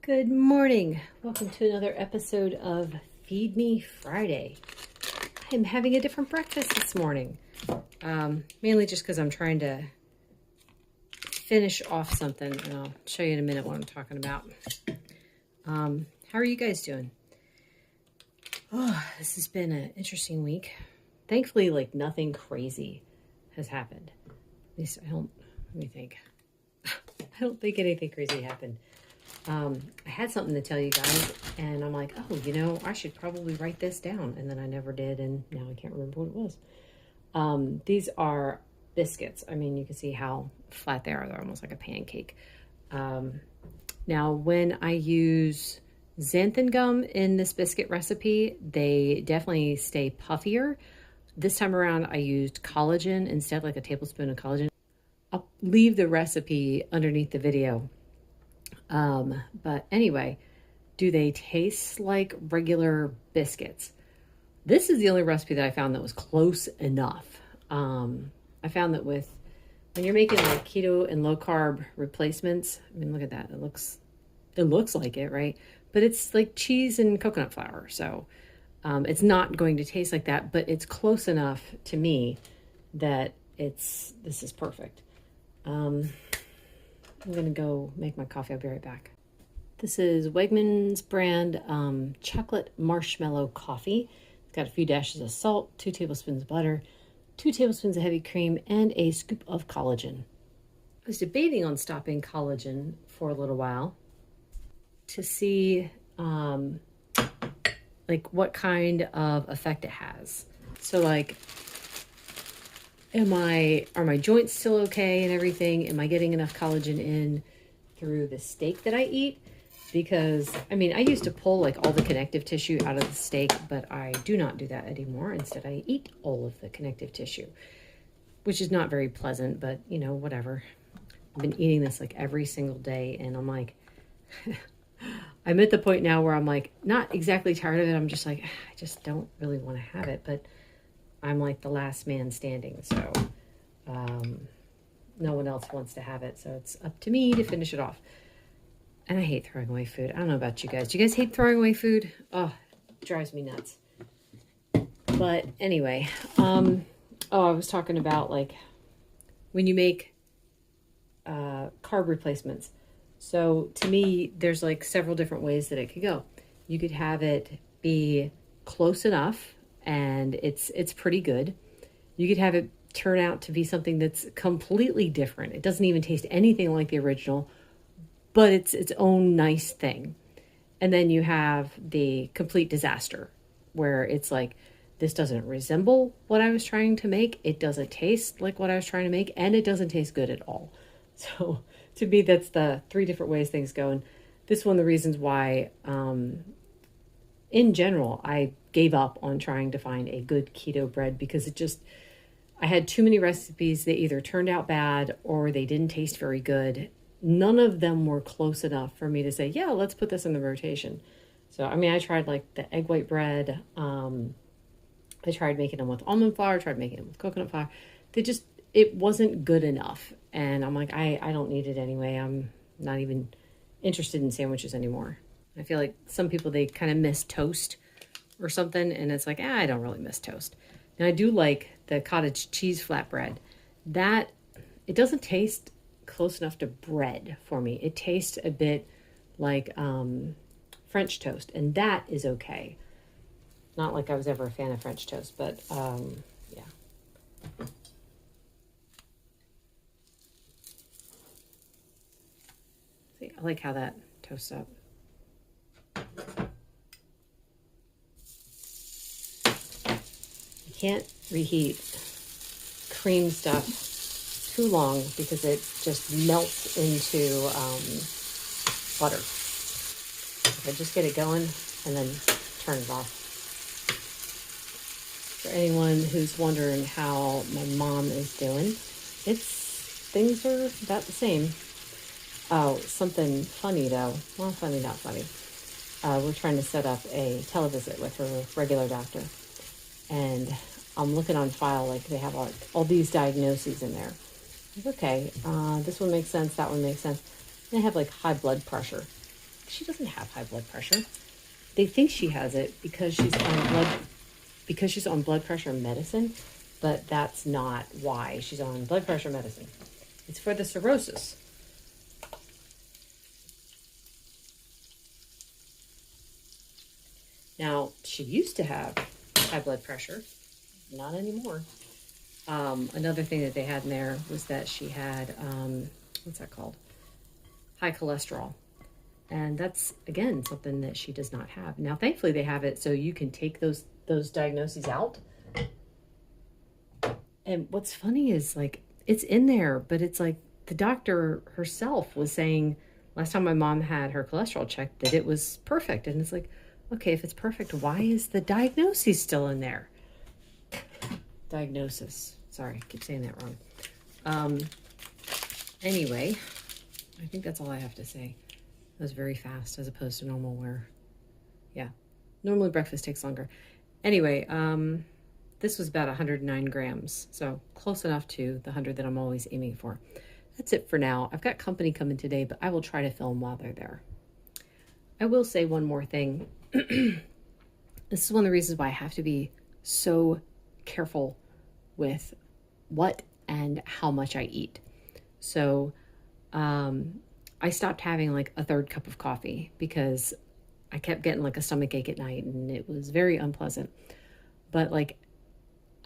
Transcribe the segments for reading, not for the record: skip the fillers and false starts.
Good morning. Welcome to another episode of Feed Me Friday. I'm having a different breakfast this morning. Mainly just because I'm trying to finish off something, and I'll show you in a minute what I'm talking about. How are you guys doing? Oh, this has been an interesting week. Thankfully, nothing crazy has happened. At least let me think. I don't think anything crazy happened. I had something to tell you guys, and I'm like, oh, I should probably write this down. And then I never did, and now I can't remember what it was. These are biscuits. I mean, you can see how flat they are. They're almost like a pancake. Now, when I use xanthan gum in this biscuit recipe, they definitely stay puffier. This time around, I used collagen instead, like a tablespoon of collagen. I'll leave the recipe underneath the video. But anyway, do they taste like regular biscuits? This is the only recipe that I found that was close enough. I found that when you're making like keto and low carb replacements, I mean, look at that. It looks like it, right? But it's like cheese and coconut flour. So, it's not going to taste like that, but it's close enough to me that this is perfect. I'm going to go make my coffee. I'll be right back. This is Wegmans brand chocolate marshmallow coffee. It's got a few dashes of salt, 2 tablespoons of butter, 2 tablespoons of heavy cream, and a scoop of collagen. I was debating on stopping collagen for a little while to see what kind of effect it has. So are my joints still okay and everything? Am I getting enough collagen in through the steak that I eat? Because, I used to pull all the connective tissue out of the steak, but I do not do that anymore. Instead, I eat all of the connective tissue, which is not very pleasant, but, whatever. I've been eating this every single day, and I'm I'm at the point now where I'm not exactly tired of it. I'm just I just don't really want to have it, but I'm the last man standing, so no one else wants to have it, so it's up to me to finish it off. And I hate throwing away food. I don't know about you guys. Do you guys hate throwing away food? Oh, it drives me nuts. But anyway, I was talking about when you make carb replacements. So to me, there's several different ways that it could go. You could have it be close enough, and it's pretty good. You could have it turn out to be something that's completely different. It doesn't even taste anything like the original, but it's its own nice thing. And then you have the complete disaster, where it's this doesn't resemble what I was trying to make. It doesn't taste like what I was trying to make, and it doesn't taste good at all. So to me, that's the 3 different ways things go. And this is one of the reasons why, in general, I gave up on trying to find a good keto bread, because I had too many recipes that either turned out bad or they didn't taste very good. None of them were close enough for me to say, yeah, let's put this in the rotation. So, I tried the egg white bread. I tried making them with almond flour, tried making them with coconut flour. It wasn't good enough. And I'm I don't need it anyway. I'm not even interested in sandwiches anymore. I feel like some people, they kind of miss toast or something, and it's I don't really miss toast. Now, I do like the cottage cheese flatbread. That, it doesn't taste close enough to bread for me. It tastes a bit like French toast, and that is okay. Not I was ever a fan of French toast, but yeah. See, I like how that toasts up. You can't reheat cream stuff too long, because it just melts into butter. I just get it going and then turn it off. For anyone who's wondering how my mom is doing, things are about the same. Oh, something funny though. Well, funny, not funny. We're trying to set up a televisit with her regular doctor, and I'm looking on file, they have all these diagnoses in there. Okay, this one makes sense, that one makes sense. They have high blood pressure. she doesn't have high blood pressure. They think she has it because she's on blood pressure medicine, but that's not why she's on blood pressure medicine. It's for the cirrhosis. Now, she used to have high blood pressure, not anymore. Another thing that they had in there was that she had, what's that called? High cholesterol. And that's, again, something that she does not have. Now, thankfully, they have it so you can take those diagnoses out. And what's funny is, like, it's in there, but it's like the doctor herself was saying last time my mom had her cholesterol checked that it was perfect. And it's like, okay, if it's perfect, why is the diagnosis still in there? Diagnosis. Sorry, I keep saying that wrong. Anyway, I think that's all I have to say. That was very fast as opposed to normal where, yeah, normally breakfast takes longer. Anyway, this was about 109 grams, so close enough to the 100 that I'm always aiming for. That's it for now. I've got company coming today, but I will try to film while they're there. I will say one more thing. This is one of the reasons why I have to be so careful with what and how much I eat. So I stopped having like a third cup of coffee because I kept getting like a stomach ache at night and it was very unpleasant. But like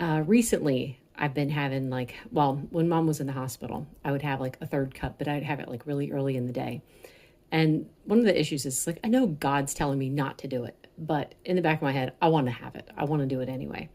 recently I've been having like, well, when mom was in the hospital, I would have like a third cup, but I'd have it like really early in the day. And one of the issues is like, I know God's telling me not to do it, but in the back of my head, I want to have it. I want to do it anyway.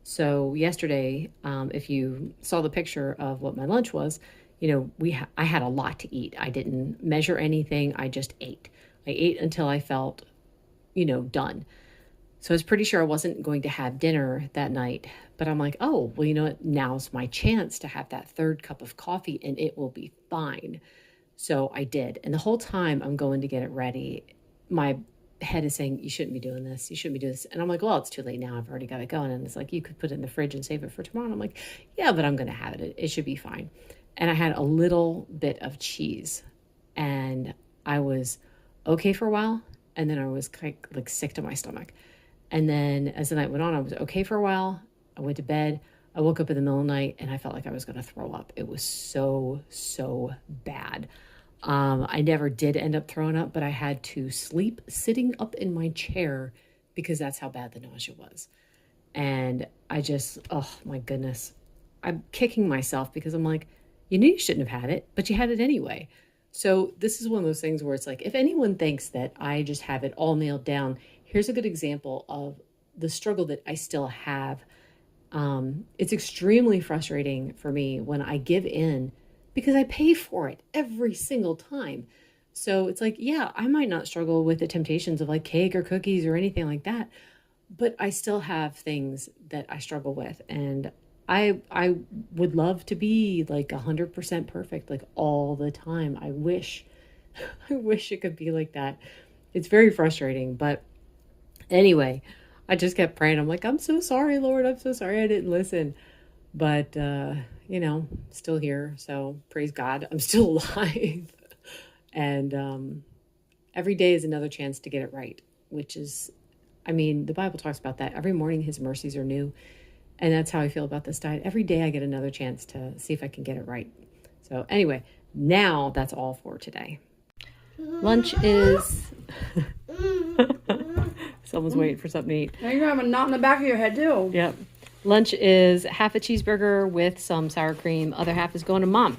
So yesterday, if you saw the picture of what my lunch was, you know, I had a lot to eat. I didn't measure anything. I just ate. I ate until I felt, you know, done. So I was pretty sure I wasn't going to have dinner that night, but I'm like, oh, well, you know what? Now's my chance to have that third cup of coffee and it will be fine. So I did. And the whole time I'm going to get it ready, my head is saying, you shouldn't be doing this. You shouldn't be doing this. And I'm like, well, it's too late now. I've already got it going. And it's like, you could put it in the fridge and save it for tomorrow. And I'm like, yeah, but I'm going to have it. It should be fine. And I had a little bit of cheese and I was okay for a while. And then I was like sick to my stomach. And then as the night went on, I was okay for a while. I went to bed. I woke up in the middle of the night and I felt like I was going to throw up. It was so bad. I never did end up throwing up, but I had to sleep sitting up in my chair because that's how bad the nausea was. And I just, oh my goodness, I'm kicking myself because I'm like, you knew you shouldn't have had it, but you had it anyway. So this is one of those things where it's like, if anyone thinks that I just have it all nailed down, here's a good example of the struggle that I still have. It's extremely frustrating for me when I give in because I pay for it every single time. So it's like, yeah, I might not struggle with the temptations of like cake or cookies or anything like that, but I still have things that I struggle with. And I would love to be like 100% perfect, like all the time. I wish it could be like that. It's very frustrating, but anyway, I just kept praying. I'm like, I'm so sorry, Lord. I'm so sorry I didn't listen. But, you know, still here. So praise God, I'm still alive. And every day is another chance to get it right, which is, I mean, the Bible talks about that. Every morning his mercies are new. And that's how I feel about this diet. Every day I get another chance to see if I can get it right. So anyway, now that's all for today. Lunch is... Someone's waiting for something to eat. Now you're having a knot in the back of your head too. Yep. Lunch is half a cheeseburger with some sour cream. Other half is going to mom.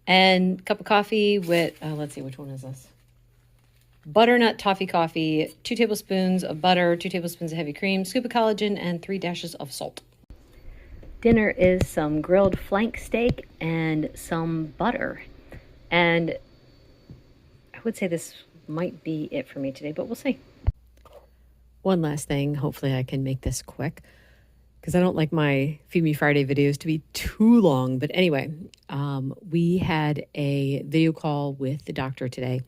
And cup of coffee with, let's see, which one is this? Butternut toffee coffee, 2 tablespoons of butter, 2 tablespoons of heavy cream, scoop of collagen, and 3 dashes of salt. Dinner is some grilled flank steak and some butter. And I would say this might be it for me today, but we'll see. One last thing. Hopefully I can make this quick because I don't like my Feed Me Friday videos to be too long. But anyway, we had a video call with the doctor today.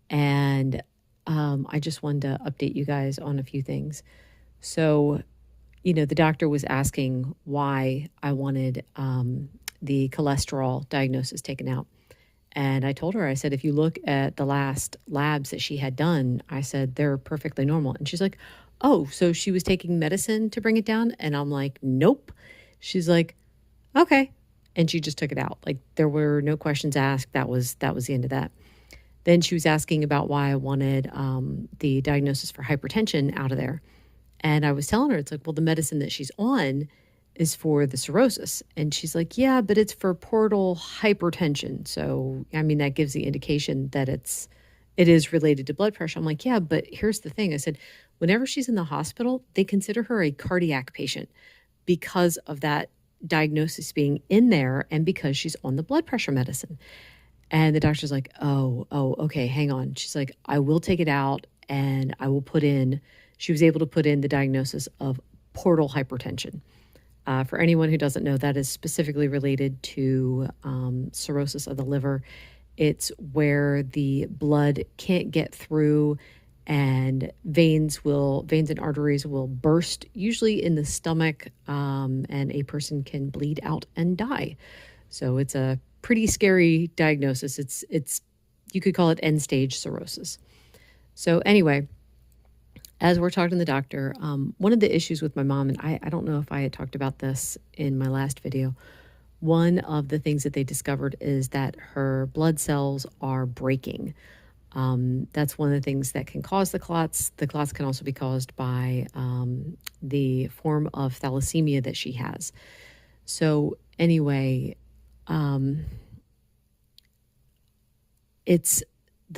And I just wanted to update you guys on a few things. So, you know, the doctor was asking why I wanted the cholesterol diagnosis taken out. And I told her, I said, if you look at the last labs that she had done, I said, they're perfectly normal. And she's like, oh, so she was taking medicine to bring it down? And I'm like, nope. She's like, okay. And she just took it out. Like there were no questions asked. That was the end of that. Then she was asking about why I wanted the diagnosis for hypertension out of there. And I was telling her, it's like, well, the medicine that she's on is for the cirrhosis. And she's like, yeah, but it's for portal hypertension. So, I mean, that gives the indication that it is related to blood pressure. I'm like, yeah, but here's the thing. I said, whenever she's in the hospital, they consider her a cardiac patient because of that diagnosis being in there and because she's on the blood pressure medicine. And the doctor's like, oh, okay, hang on. She's like, I will take it out and I will she was able to put in the diagnosis of portal hypertension. For anyone who doesn't know, that is specifically related to cirrhosis of the liver. It's where the blood can't get through and veins and arteries will burst, usually in the stomach, and a person can bleed out and die. So it's a pretty scary diagnosis. It's you could call it end stage cirrhosis. So anyway, as we're talking to the doctor, one of the issues with my mom, and I don't know if I had talked about this in my last video, one of the things that they discovered is that her blood cells are breaking. That's one of the things that can cause the clots. The clots can also be caused by the form of thalassemia that she has. So anyway, the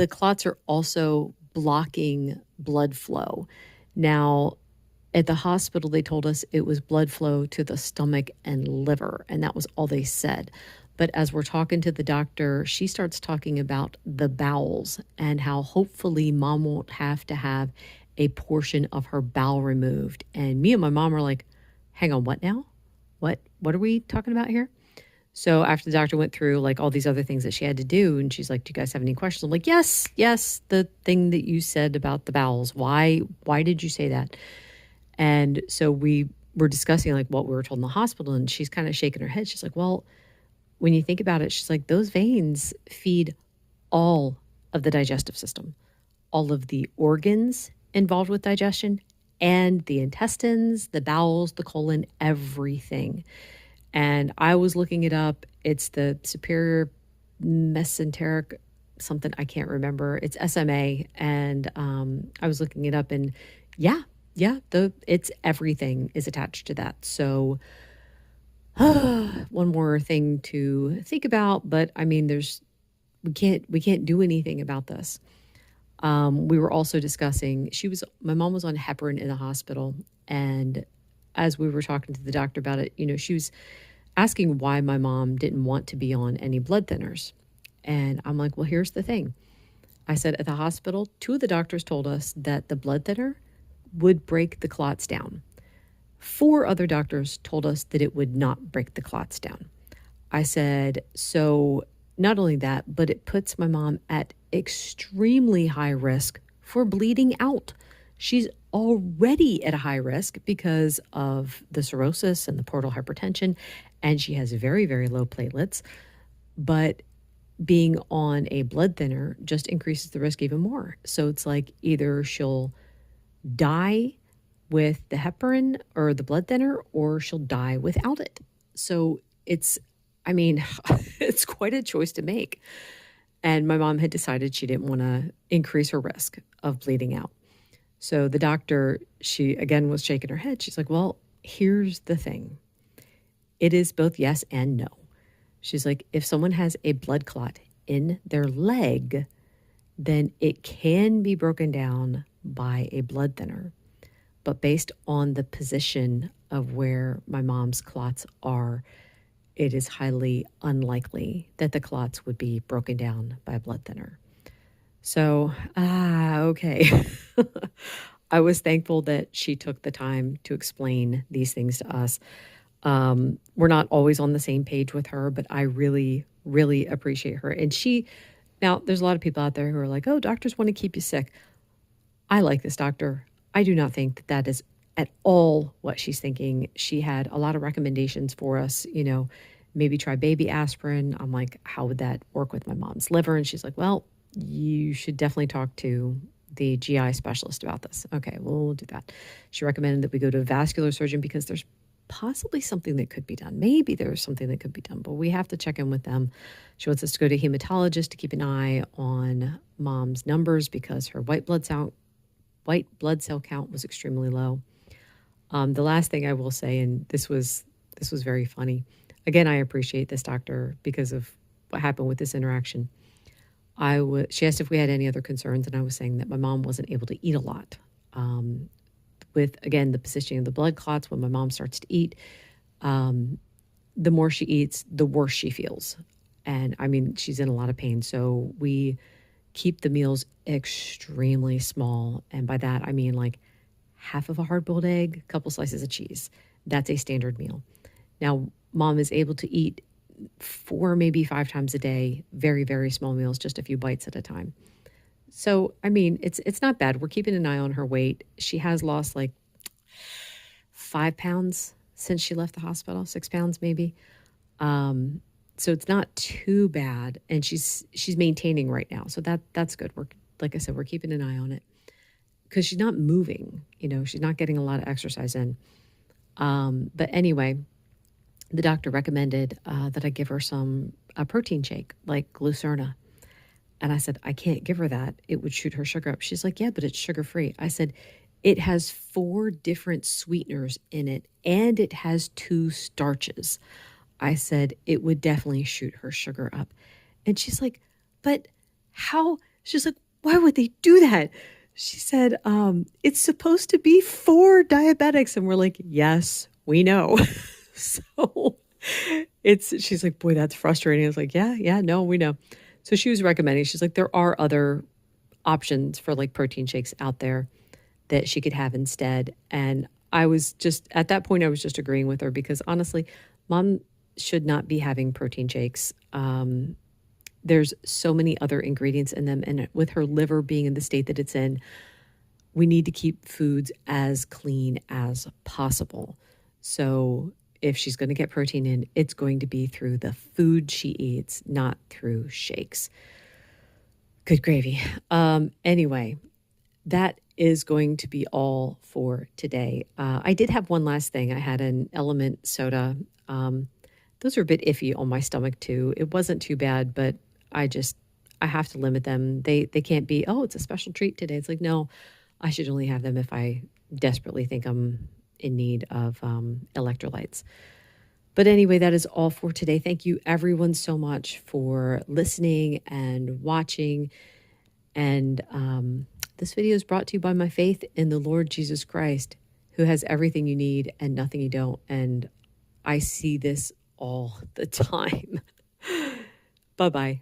clots are also blocking blood flow. Now, at the hospital, they told us it was blood flow to the stomach and liver, and that was all they said. But as we're talking to the doctor, she starts talking about the bowels and how hopefully mom won't have to have a portion of her bowel removed. And me and my mom are like, hang on, what now? What are we talking about here? So after the doctor went through like all these other things that she had to do, and she's like, do you guys have any questions? I'm like, yes, the thing that you said about the bowels. Why did you say that? And so we were discussing like what we were told in the hospital, and she's kind of shaking her head. She's like, well, when you think about it, she's like, those veins feed all of the digestive system, all of the organs involved with digestion, and the intestines, the bowels, the colon, everything. And I was looking it up. It's the superior mesenteric something, I can't remember. It's SMA. And I was looking it up, and yeah, it's everything is attached to that. So one more thing to think about, but I mean, we can't do anything about this. We were also discussing, my mom was on heparin in the hospital, and as we were talking to the doctor about it, she was asking why my mom didn't want to be on any blood thinners. And I'm like, well, here's the thing. I said, at the hospital, 2 of the doctors told us that the blood thinner would break the clots down. 4 other doctors told us that it would not break the clots down. I said, so not only that, but it puts my mom at extremely high risk for bleeding out. She's already at a high risk because of the cirrhosis and the portal hypertension, and she has very, very low platelets. But being on a blood thinner just increases the risk even more. So it's like either she'll die with the heparin or the blood thinner, or she'll die without it. So it's quite a choice to make. And my mom had decided she didn't want to increase her risk of bleeding out. So the doctor, she again was shaking her head. She's like, well, here's the thing. It is both yes and no. She's like, if someone has a blood clot in their leg, then it can be broken down by a blood thinner. But based on the position of where my mom's clots are, it is highly unlikely that the clots would be broken down by a blood thinner. So, okay. I was thankful that she took the time to explain these things to us. We're not always on the same page with her, but I really, really appreciate her. And now there's a lot of people out there who are like, oh, doctors want to keep you sick. I like this doctor. I do not think that is at all what she's thinking. She had a lot of recommendations for us, maybe try baby aspirin. I'm like, how would that work with my mom's liver? And she's like, well, you should definitely talk to the GI specialist about this. Okay, well, we'll do that. She recommended that we go to a vascular surgeon because there's possibly something that could be done. Maybe there's something that could be done, but we have to check in with them. She wants us to go to a hematologist to keep an eye on mom's numbers because her white blood cell count was extremely low. The last thing I will say, and this was very funny. Again, I appreciate this doctor because of what happened with this interaction. She asked if we had any other concerns, and I was saying that my mom wasn't able to eat a lot. With, again, the positioning of the blood clots, when my mom starts to eat, the more she eats, the worse she feels. And I mean, she's in a lot of pain. So we keep the meals extremely small. And by that, I mean like half of a hard-boiled egg, a couple slices of cheese. That's a standard meal. Now, mom is able to eat 4, maybe 5 times a day, very, very small meals, just a few bites at a time. So, I mean, it's not bad. We're keeping an eye on her weight. She has lost like 5 pounds since she left the hospital, 6 pounds maybe. So it's not too bad, and she's maintaining right now. So that's good. Like I said, we're keeping an eye on it because she's not moving. She's not getting a lot of exercise in. But anyway, the doctor recommended that I give her a protein shake like Glucerna. And I said, I can't give her that. It would shoot her sugar up. She's like, yeah, but it's sugar-free. I said, it has 4 different sweeteners in it, and it has 2 starches. I said, it would definitely shoot her sugar up. And she's like, but how? She's like, why would they do that? She said, it's supposed to be for diabetics. And we're like, yes, we know. So she's like, boy, that's frustrating. I was like, yeah, no, we know. So she was recommending, she's like, there are other options for like protein shakes out there that she could have instead. And I was just, at that point, I was just agreeing with her because honestly, mom should not be having protein shakes. There's so many other ingredients in them. And with her liver being in the state that it's in, we need to keep foods as clean as possible. So if she's going to get protein in, it's going to be through the food she eats, not through shakes. Good gravy. Anyway, that is going to be all for today. I did have one last thing. I had an Element soda. Those are a bit iffy on my stomach too. It wasn't too bad, but I have to limit them. They can't be, oh, it's a special treat today. It's like, no, I should only have them if I desperately think I'm in need of electrolytes. But anyway, that is all for today. Thank you everyone so much for listening and watching. And this video is brought to you by my faith in the Lord Jesus Christ, who has everything you need and nothing you don't. And I see this all the time. Bye-bye.